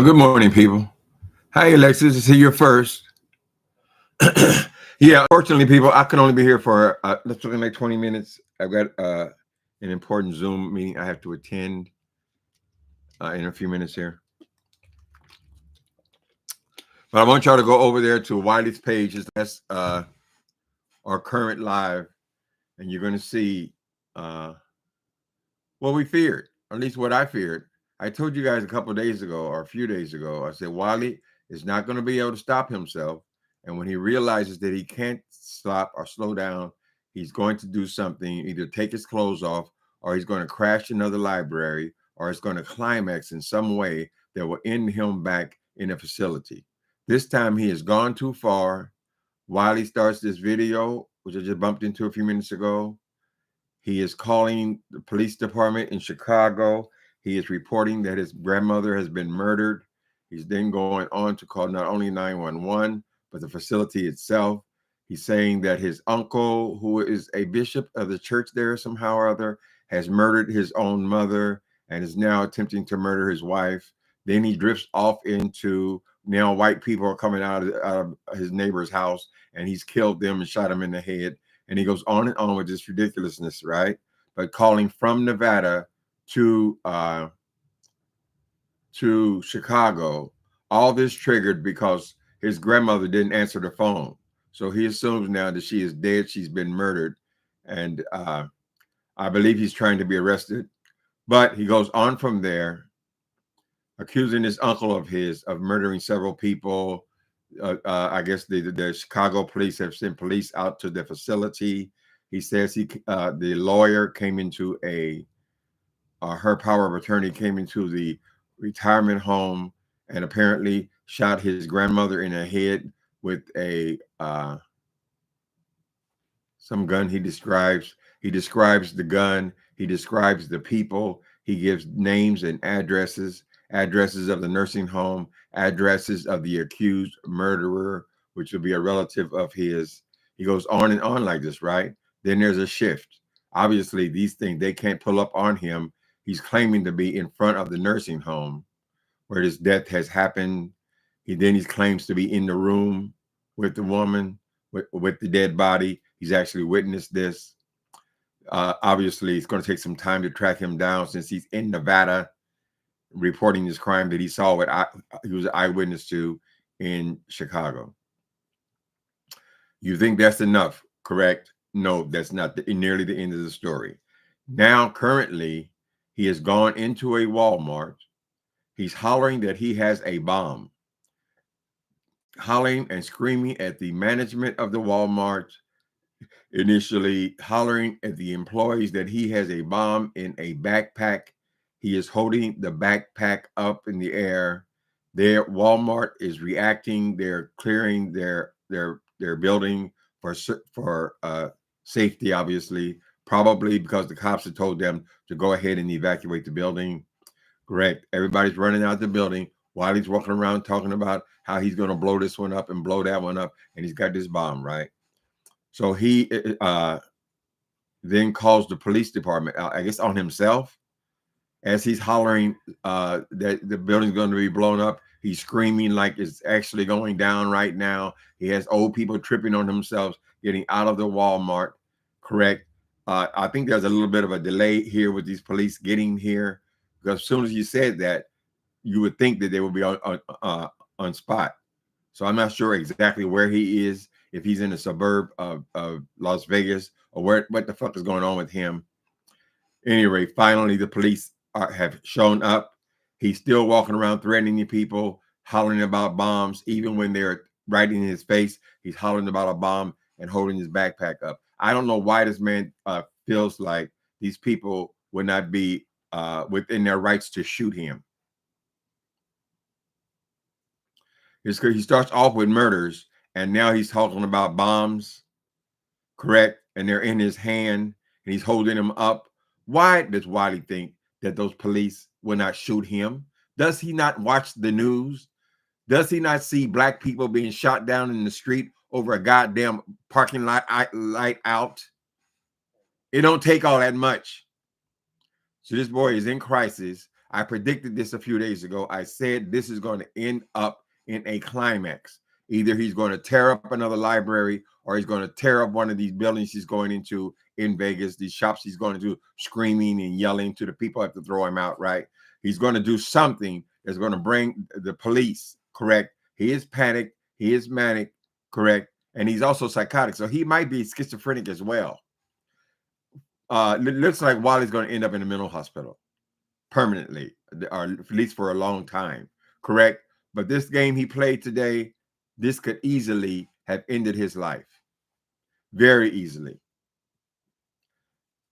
Good morning, people. Hi, Alexis. Is here first? Yeah, unfortunately, people, I can only be here for let's look like 20 minutes. I've got an important Zoom meeting I have to attend in a few minutes here. But I want y'all to go over there to Wiley's page. That's our current live, and you're going to see what we feared, or at least what I feared. I told you guys a couple of days ago, or a few days ago, I said Wiley is not going to be able to stop himself. And when he realizes that he can't stop or slow down, he's going to do something, either take his clothes off, or he's going to crash another library, or it's going to climax in some way that will end him back in a facility. This time he has gone too far. Wiley starts this video, which I just bumped into a few minutes ago. He is calling the police department in Chicago. He is reporting that his grandmother has been murdered. He's then going on to call not only 911, but the facility itself. He's saying that his uncle, who is a bishop of the church there somehow or other, has murdered his own mother and is now attempting to murder his wife. Then he drifts off into now white people are coming out of his neighbor's house, and he's killed them and shot them in the head. And he goes on and on with this ridiculousness, right? But calling from Nevada to Chicago, all this triggered because his grandmother didn't answer the phone. So he assumes now that she is dead, she's been murdered. And I believe he's trying to be arrested. But he goes on from there, accusing this uncle of his of murdering several people. I guess the Chicago police have sent police out to the facility. He says the lawyer came into her power of attorney came into the retirement home and apparently shot his grandmother in the head with some gun he describes. He describes the gun. He describes the people. He gives names and addresses of the nursing home, addresses of the accused murderer, which will be a relative of his. He goes on and on like this, right? Then there's a shift. Obviously, these things, they can't pull up on him. He's claiming to be in front of the nursing home where this death has happened. He claims to be in the room with the woman, with the dead body. He's actually witnessed this. Obviously, it's going to take some time to track him down since he's in Nevada, reporting this crime that he saw he was an eyewitness to in Chicago. You think that's enough, correct? No, that's not nearly the end of the story. Now, currently, he has gone into a Walmart. He's hollering that he has a bomb, hollering and screaming at the management of the Walmart, initially hollering at the employees that he has a bomb in a backpack. He is holding the backpack up in the air. Walmart is reacting. They're clearing their building for safety, obviously, probably because the cops had told them to go ahead and evacuate the building. Correct. Everybody's running out the building. Wiley's walking around talking about how he's going to blow this one up and blow that one up, and he's got this bomb, right? So he then calls the police department, I guess, on himself. As he's hollering that the building's going to be blown up, he's screaming like it's actually going down right now. He has old people tripping on themselves, getting out of the Walmart, correct? I think there's a little bit of a delay here with these police getting here, because as soon as you said that, you would think that they would be on spot. So I'm not sure exactly where he is, if he's in a suburb of Las Vegas, or what the fuck is going on with him. Anyway, finally, the police have shown up. He's still walking around threatening people, hollering about bombs. Even when they're right in his face, he's hollering about a bomb and holding his backpack up. I don't know why this man feels like these people would not be within their rights to shoot him. He starts off with murders, and now he's talking about bombs, correct? And they're in his hand, and he's holding them up. Why does Wiley think that those police will not shoot him? Does he not watch the news? Does he not see black people being shot down in the street over a goddamn parking lot light out? It don't take all that much. So this boy is in crisis. I predicted this a few days ago. I said this is going to end up in a climax. Either he's going to tear up another library or he's going to tear up one of these buildings he's going into in Vegas, these shops he's going to do, screaming and yelling to the people have to throw him out, right? He's going to do something that's going to bring the police, correct? He is panicked. He is manic, correct? And he's also psychotic. So he might be schizophrenic as well. It looks like Wiley's going to end up in a mental hospital permanently, or at least for a long time, correct? But this game he played today, this could easily have ended his life. Very easily.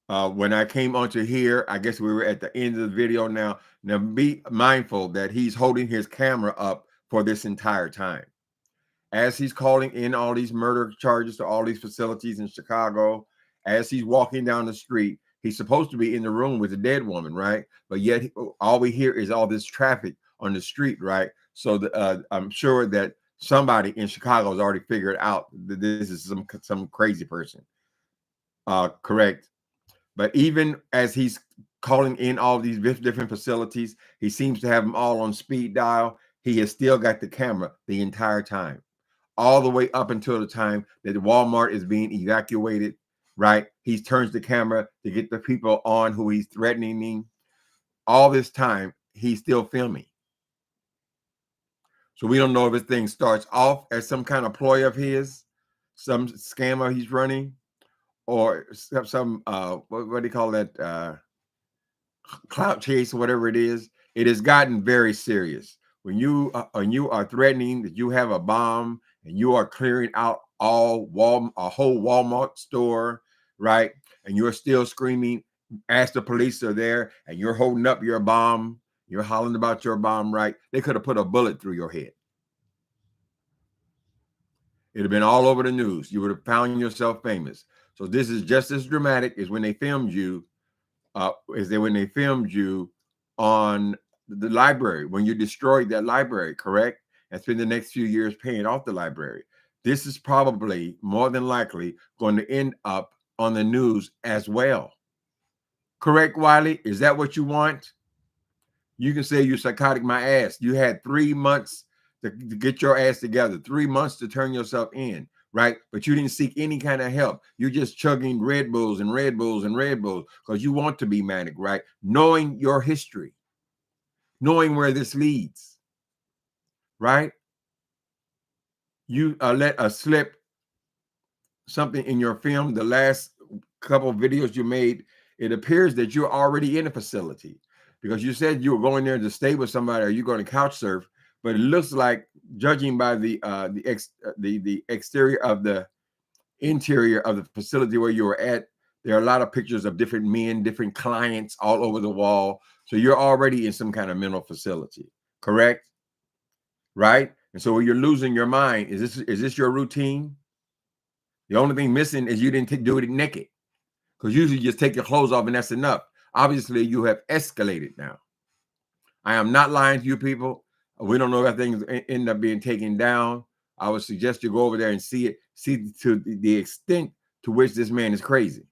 When I came onto here, I guess we were at the end of the video now. Now be mindful that he's holding his camera up for this entire time. As he's calling in all these murder charges to all these facilities in Chicago, as he's walking down the street, he's supposed to be in the room with a dead woman, right? But yet all we hear is all this traffic on the street, right? So I'm sure that somebody in Chicago has already figured out that this is some crazy person. Correct. But even as he's calling in all these different facilities, he seems to have them all on speed dial. He has still got the camera the entire time, all the way up until the time that Walmart is being evacuated, right? He turns the camera to get the people on who he's threatening. All this time, he's still filming. So we don't know if this thing starts off as some kind of ploy of his, some scammer he's running, or some what do you call that, clout chase or whatever it is. It has gotten very serious. When you are threatening that you have a bomb and you are clearing out a whole Walmart store, right? And you're still screaming as the police are there and you're holding up your bomb, you're hollering about your bomb, right? They could have put a bullet through your head. It'd have been all over the news. You would have found yourself famous. So this is just as dramatic as when they filmed you, when they filmed you on the library, when you destroyed that library, correct? And spend the next few years paying off the library. This is probably more than likely going to end up on the news as well. Correct, Wiley? Is that what you want? You can say you're psychotic my ass. You had 3 months to get your ass together, 3 months to turn yourself in, right? But you didn't seek any kind of help. You're just chugging Red Bulls and Red Bulls and Red Bulls because you want to be manic, right? Knowing your history, knowing where this leads, right? You let slip something in your film, the last couple of videos you made. It appears that you're already in a facility because you said you were going there to stay with somebody or you're going to couch surf. But it looks like, judging by the exterior of the interior of the facility where you were at, there are a lot of pictures of different men, different clients all over the wall. So you're already in some kind of mental facility, correct? Right? And so when you're losing your mind, is this your routine? The only thing missing is you didn't do it naked, because usually you just take your clothes off and that's enough. Obviously, you have escalated now. I am not lying to you people. We don't know if things end up being taken down. I would suggest you go over there and see to the extent to which this man is crazy.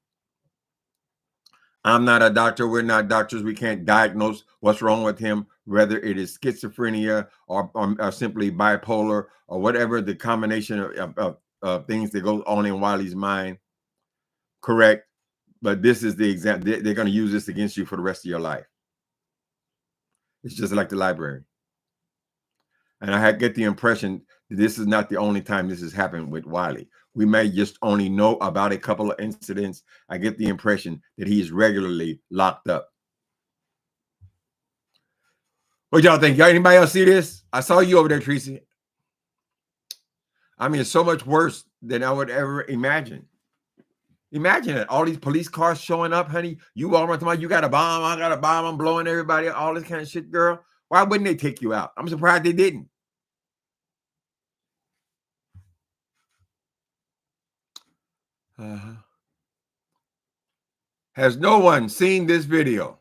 I'm not a doctor. We're not doctors. We can't diagnose what's wrong with him, whether it is schizophrenia or simply bipolar or whatever the combination of things that goes on in Wiley's mind. Correct. But this is the example. They're going to use this against you for the rest of your life. It's just like the library. And I get the impression that this is not the only time this has happened with Wiley. We may just only know about a couple of incidents. I get the impression that he is regularly locked up. What y'all think? Y'all, anybody else see this? I saw you over there, Tracy. I mean, it's so much worse than I would ever imagine. Imagine it. All these police cars showing up, honey. You all run to my, you got a bomb, I got a bomb, I'm blowing everybody, all this kind of shit, girl. Why wouldn't they take you out? I'm surprised they didn't. Has no one seen this video?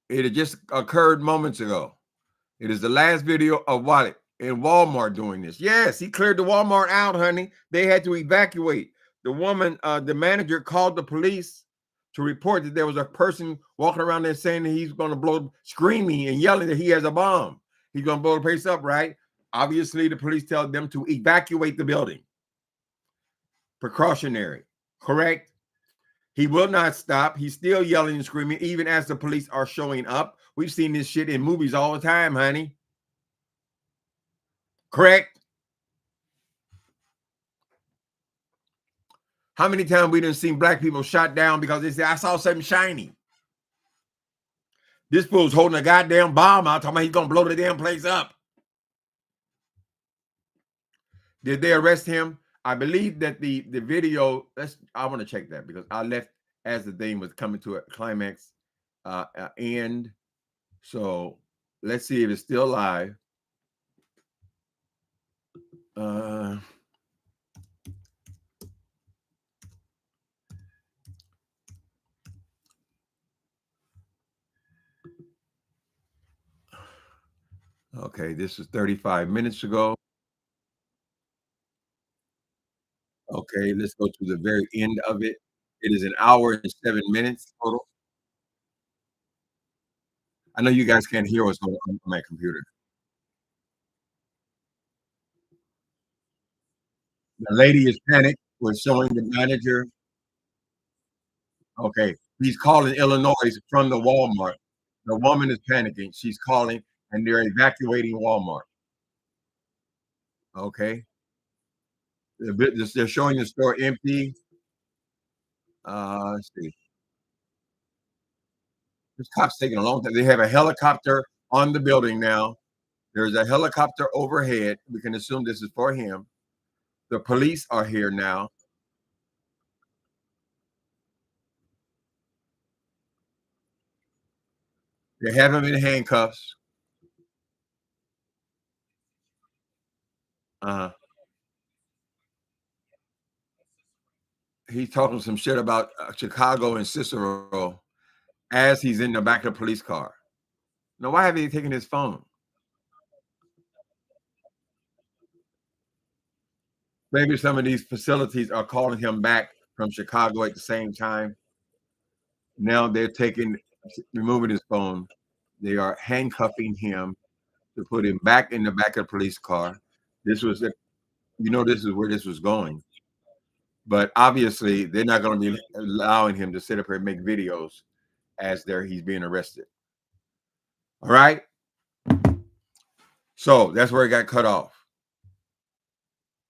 It had just occurred moments ago. It is the last video of Wiley in Walmart doing this. Yes, he cleared the Walmart out, honey. They had to evacuate. The woman, the manager called the police to report that there was a person walking around there saying that he's going to blow, screaming and yelling that he has a bomb. He's going to blow the place up, right? Obviously, the police tell them to evacuate the building. Precautionary, correct? He will not stop. He's still yelling and screaming, even as the police are showing up. We've seen this shit in movies all the time, honey. Correct? How many times we done seen black people shot down because they say, I saw something shiny? This fool's holding a goddamn bomb out, talking about he's going to blow the damn place up. Did they arrest him? I believe that the video, I want to check that because I left as the thing was coming to a climax end. So let's see if it's still live. Okay, this is 35 minutes ago. Okay, let's go to the very end of it. It is an hour and 7 minutes total. I know you guys can't hear what's going on my computer. The lady is panicked. We're showing the manager. Okay, he's calling Illinois from the Walmart. The woman is panicking. She's calling, and they're evacuating Walmart. Okay, they're showing the store empty. Let's see. This cop's taking a long time. They have a helicopter on the building now. There's a helicopter overhead. We can assume this is for him. The police are here now. They have him in handcuffs. Uh, he's talking some shit about Chicago and Cicero as he's in the back of the police car. Now, why have they taken his phone? Maybe some of these facilities are calling him back from Chicago at the same time. Now they're removing his phone. They are handcuffing him to put him back in the back of the police car. This was, this is where this was going. But obviously, they're not going to be allowing him to sit up here and make videos as he's being arrested. All right. So that's where it got cut off.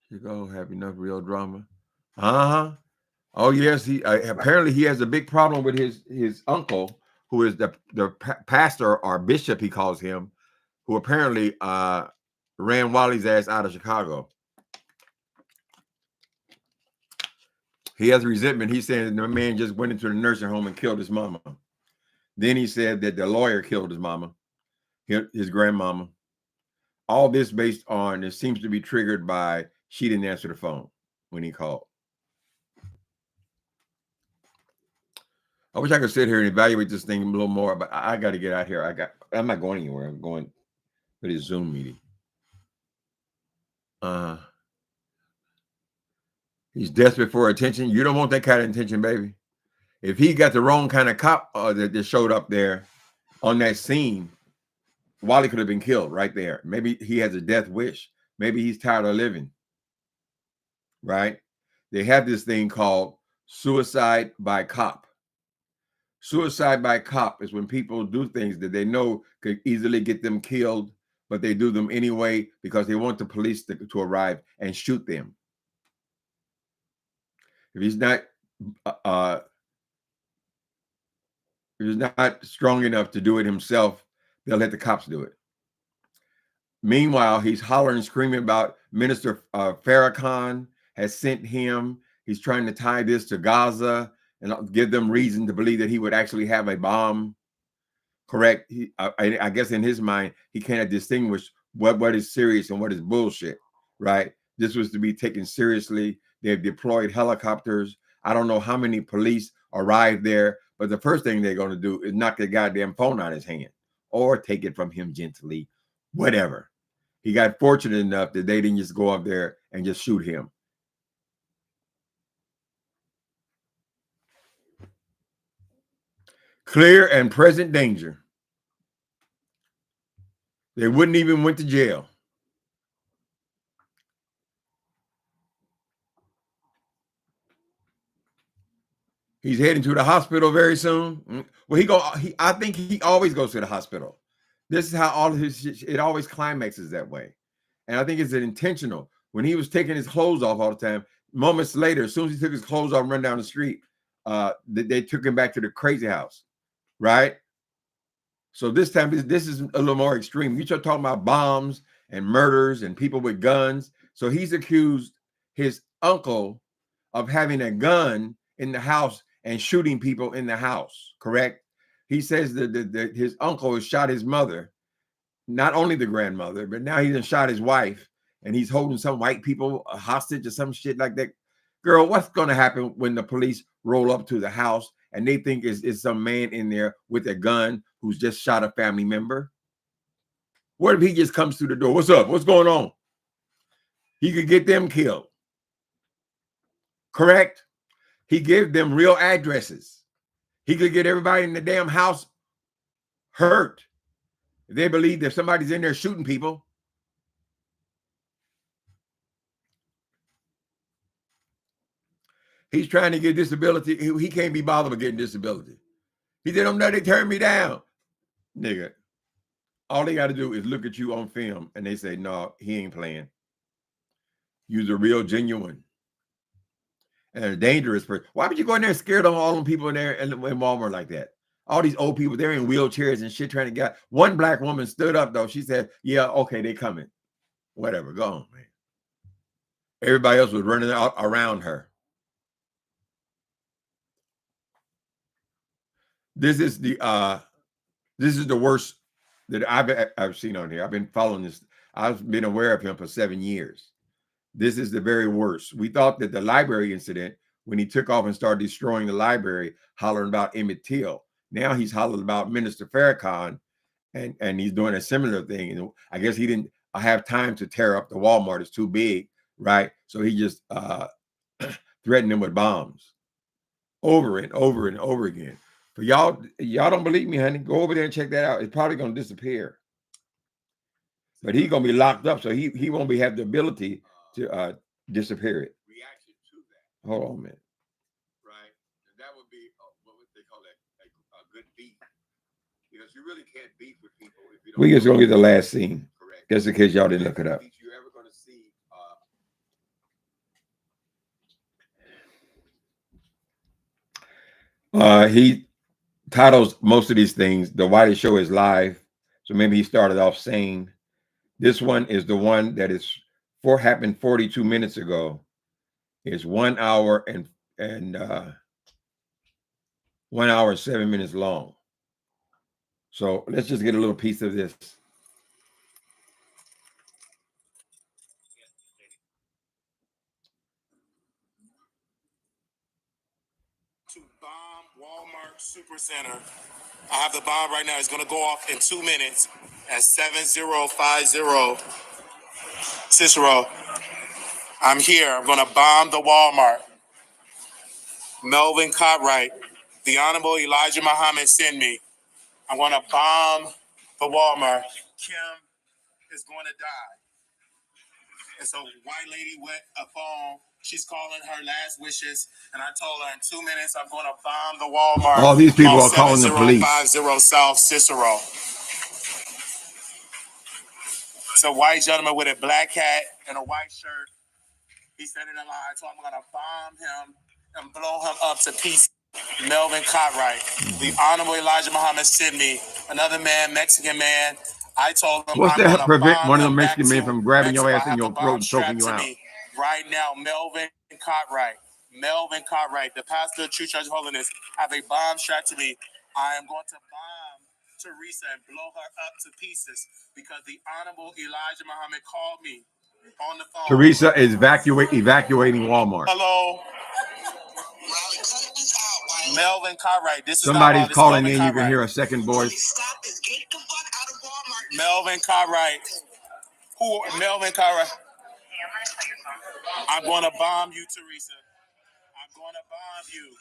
You go have enough real drama. Oh yes, he apparently he has a big problem with his uncle, who is the pastor or bishop he calls him, who apparently ran Wiley's ass out of Chicago. He has resentment. He's saying the man just went into the nursing home and killed his mama. Then he said that the lawyer killed his mama, his grandmama. All this based on, it seems to be triggered by she didn't answer the phone when he called. I wish I could sit here and evaluate this thing a little more, but I got to get out here. I'm not going anywhere. I'm going to this Zoom meeting. He's desperate for attention. You don't want that kind of attention, baby. If he got the wrong kind of cop that showed up there on that scene, Wiley could have been killed right there. Maybe he has a death wish. Maybe he's tired of living. Right? They have this thing called suicide by cop. Suicide by cop is when people do things that they know could easily get them killed, but they do them anyway because they want the police to arrive and shoot them. If he's not strong enough to do it himself, they'll let the cops do it. Meanwhile, he's hollering, screaming about Minister Farrakhan has sent him. He's trying to tie this to Gaza and give them reason to believe that he would actually have a bomb. Correct? I guess in his mind, he can't distinguish what is serious and what is bullshit, right? This was to be taken seriously. They've deployed helicopters. I don't know how many police arrived there, but the first thing they're going to do is knock the goddamn phone out of his hand or take it from him gently, whatever. He got fortunate enough that they didn't just go up there and just shoot him. Clear and present danger. They wouldn't even went to jail. He's heading to the hospital very soon. Well, I think he always goes to the hospital. This is how all of his shit, it always climaxes that way. And I think it's intentional. When he was taking his clothes off all the time, moments later, as soon as he took his clothes off and run down the street, they took him back to the crazy house, right? So this time, this is a little more extreme. You start talking about bombs and murders and people with guns. So he's accused his uncle of having a gun in the house and shooting people in the house, correct? He says that his uncle has shot his mother, not only the grandmother, but now he's shot his wife, and he's holding some white people hostage or some shit like that. Girl, what's going to happen when the police roll up to the house and they think is some man in there with a gun who's just shot a family member? What if he just comes through the door? What's up? What's going on? He could get them killed. Correct? He gave them real addresses. He could get everybody in the damn house hurt. If they believe that somebody's in there shooting people. He's trying to get disability. He can't be bothered with getting disability. He said, "No, they turned me down." Nigga, all they got to do is look at you on film and they say, "No, he ain't playing. You're a real genuine and a dangerous person." Why would you go in there scared of all them people in there in Walmart like that? All these old people, they're in wheelchairs and shit trying to get. One black woman stood up though. She said, "Yeah, okay, they coming. Whatever, go on, man." Everybody else was running out around her. This is the worst that I've seen on here. I've been following this. I've been aware of him for 7 years. This is the very worst. We thought that the library incident, when he took off and started destroying the library, hollering about Emmett Till. Now he's hollering about Minister Farrakhan, and he's doing a similar thing. And I guess he didn't have time to tear up the Walmart. It's too big, right? So he just threatened them with bombs over and over and over again. For y'all don't believe me, honey, go over there and check that out. It's probably going to disappear. But he's going to be locked up, so he won't have the ability to disappear it. Reaction to that. Hold on a minute. Right? And that would be what they call that a good beef. Because you really can't beef with people if you don't. We just going to get the last scene. Correct. Just in case y'all didn't look it up. You're ever going to see he titles most of these things, "The Wiley Show is live." So maybe he started off saying, this one is the one that happened 42 minutes ago. It's 1 hour and 1 hour and 7 minutes long. So let's just get a little piece of this. To bomb Walmart Supercenter. I have the bomb right now. It's going to go off in 2 minutes at 7050 Cicero. I'm here. I'm going to bomb the Walmart. Melvin Cartwright, the Honorable Elijah Muhammad sent me. I'm going to bomb the Walmart. Kim is going to die. And so white lady with a phone, she's calling her last wishes. And I told her in 2 minutes, I'm going to bomb the Walmart. All these people are calling the police. 7050 South Cicero. It's a white gentleman with a black hat and a white shirt. He's standing in line, so I'm going to bomb him and blow him up to pieces. Melvin Cartwright, the Honorable Elijah Muhammad sent me, another man, Mexican man. I told him, what's that prevent one of the Mexican men from grabbing Mexico. your ass in your throat and choking you out? Right now, Melvin Cartwright, the pastor of True Church of Holiness, have a bomb strapped to me. I am going to bomb Teresa and blow her up to pieces because the Honorable Elijah Muhammad called me on the phone. Teresa is evacuating Walmart. Hello. Melvin Cartwright. This is somebody's calling in. You can hear a second voice. Melvin Cartwright. Who? Melvin Cartwright. I'm going to bomb you, Teresa. I'm going to bomb you.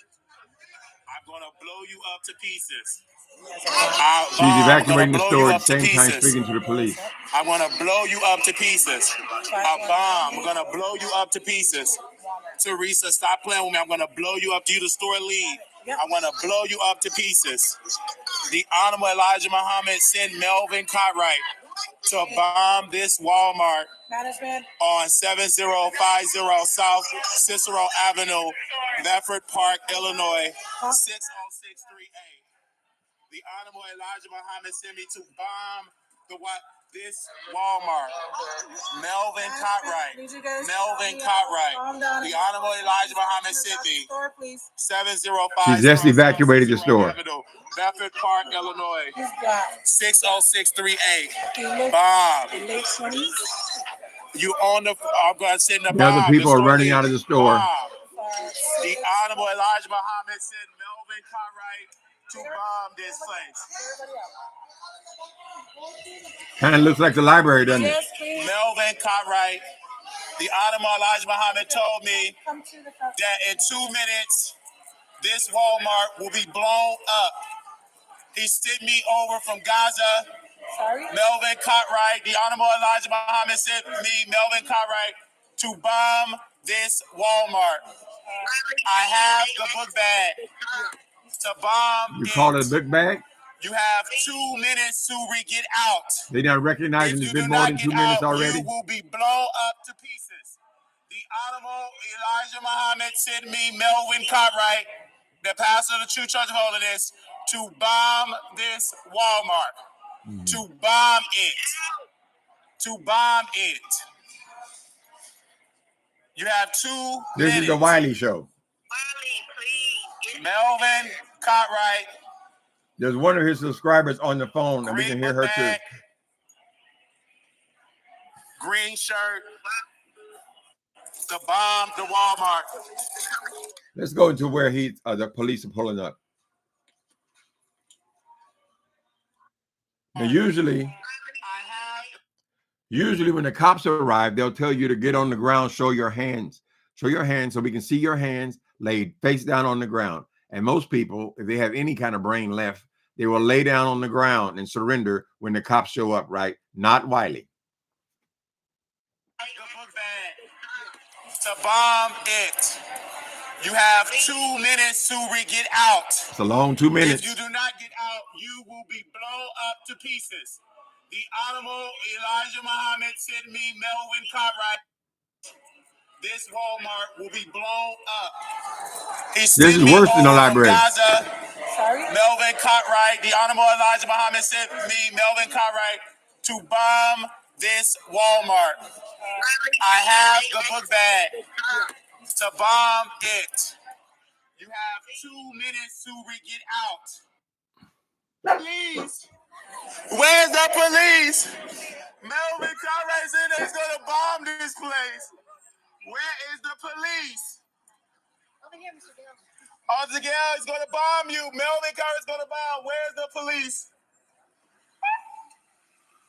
I'm gonna blow you up to pieces. She's evacuating the store at the same time speaking to the police. I'm gonna blow you up to pieces. A bomb. I'm gonna blow you up to pieces. Teresa, stop playing with me. I'm gonna blow you up. You the store lead. I'm gonna blow you up to pieces. The Honorable Elijah Muhammad sent Melvin Cartwright to bomb this Walmart on 7050 South Cicero Avenue, Bedford Park, Illinois, 60638. The Honorable Elijah Muhammad sent me to bomb this Walmart. Melvin Cartwright. Melvin Cartwright. The Honorable Elijah Muhammad sent me. 7050 She just evacuated the store. Avenue, Bedford Park, Illinois. 60638. Bomb. You on the? I'm gonna send the bomb. The other people are running out of the store. Bomb. The Honorable Elijah Muhammad sent Melvin Cartwright to bomb this place. Kind of looks like the library, doesn't it? Melvin Cartwright. The Honorable Elijah Muhammad told me that in 2 minutes, this Walmart will be blown up. He sent me over from Gaza. Melvin Cartwright. The Honorable Elijah Muhammad sent me, Melvin Cartwright, to bomb this Walmart. I have the book bag to bomb. You call it a book bag? You have 2 minutes to get out. They not recognizing it's been more than 2 minutes already. You will be blown up to pieces. The Honorable Elijah Muhammad sent me, Melvin Cartwright, the pastor of the True Church of Holiness, to bomb this Walmart. To bomb it. To bomb it. You have 2 minutes. This is the Wiley Show. Melvin Cartwright. There's one of his subscribers on the phone, and we can hear her too. Green shirt. To bomb the Walmart. Let's go into where the police are pulling up. Now, usually when the cops arrive, they'll tell you to get on the ground, show your hands. Show your hands so we can see your hands laid face down on the ground. And most people, if they have any kind of brain left, they will lay down on the ground and surrender when the cops show up, right? Not Wiley. To bomb it. You have 2 minutes to get out. It's a long 2 minutes. If you do not get out, you will be blown up to pieces. The Honorable Elijah Muhammad sent me, Melvin Cartwright. This Walmart will be blown up. This is worse than the library. Melvin Cartwright. The Honorable Elijah Muhammad sent me, Melvin Cartwright, to bomb this Walmart. I have the book bag to bomb it. You have 2 minutes to get out. Please. Where's the police? Melvin Cartwright said he's gonna bomb this place. Where is the police? Over here, Mr. Gale. Officer Gale is gonna bomb you. Melvin Cartwright's gonna bomb. Where's the police?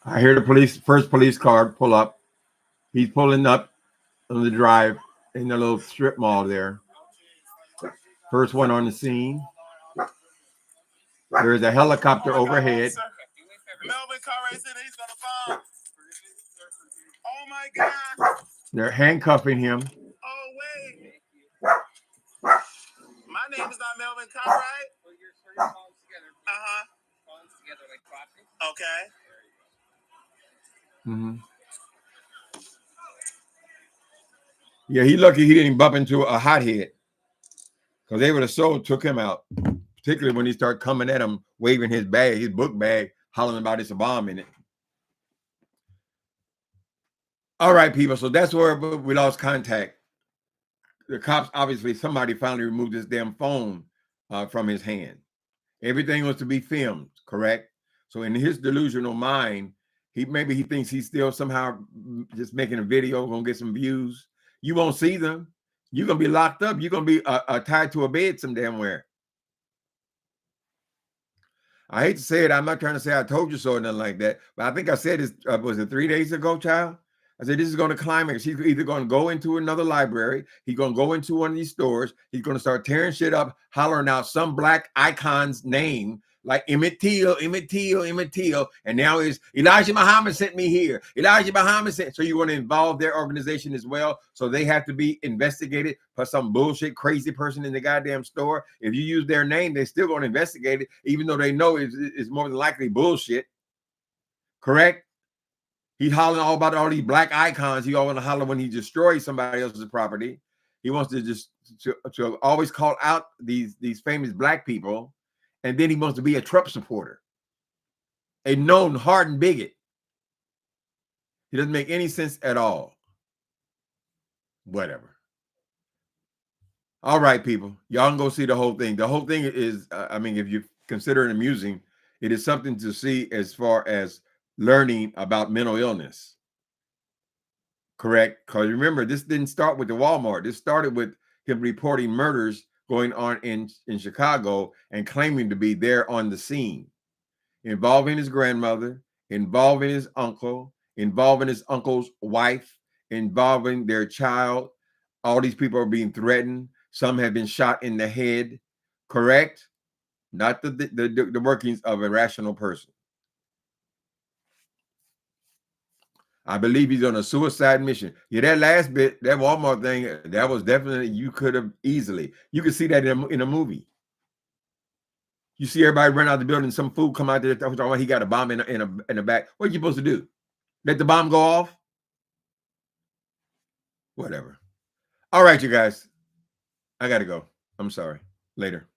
I hear the first police car pull up. He's pulling up on the drive in the little strip mall there. First one on the scene. There is a helicopter overhead. Melvin Cartwright said he's gonna bomb. Oh my God. They're handcuffing him. Oh wait. My name is not Melvin Cartwright. Well, your phones together. Phones together like proxy. Okay. Yeah, he lucky he didn't bump into a hothead, because they would have took him out. Particularly when he started coming at him, waving his bag, his book bag, hollering about it's a bomb in it. All right, people. So that's where we lost contact. The cops, obviously, somebody finally removed his damn phone from his hand. Everything was to be filmed, correct? So in his delusional mind, maybe he thinks he's still somehow just making a video, gonna get some views. You won't see them. You're gonna be locked up. You're gonna be tied to a bed some damn where. I hate to say it. I'm not trying to say I told you so or nothing like that, but I think I said this, was it 3 days ago, child? I said, this is going to climax. He's either going to go into another library. He's going to go into one of these stores. He's going to start tearing shit up, hollering out some black icon's name, like Emmett Till, Emmett Till, Emmett Till. And now is Elijah Muhammad sent me here. Elijah Muhammad sent. So you want to involve their organization as well. So they have to be investigated for some bullshit, crazy person in the goddamn store. If you use their name, they're still going to investigate it, even though they know it's more than likely bullshit. Correct? He's hollering all about all these black icons. He always holler when he destroys somebody else's property. He wants to just to always call out these famous black people, and then he wants to be a Trump supporter, a known hardened bigot. He doesn't make any sense at all. Whatever. All right, people, y'all can go see the whole thing. The whole thing is, I mean, if you consider it amusing, it is something to see as far as learning about mental illness. Correct? Because remember, this didn't start with the Walmart. This started with him reporting murders going on in Chicago and claiming to be there on the scene, involving his grandmother, involving his uncle, involving his uncle's wife, involving their child. All these people are being threatened. Some have been shot in the head. Correct? Not the workings of a rational person. I believe he's on a suicide mission. Yeah, that last bit, that Walmart thing, that was definitely, you could have easily, you could see that in a movie. You see everybody run out of the building, some fool come out there, he got a bomb in the back. What are you supposed to do? Let the bomb go off? Whatever. All right, you guys. I got to go. I'm sorry. Later.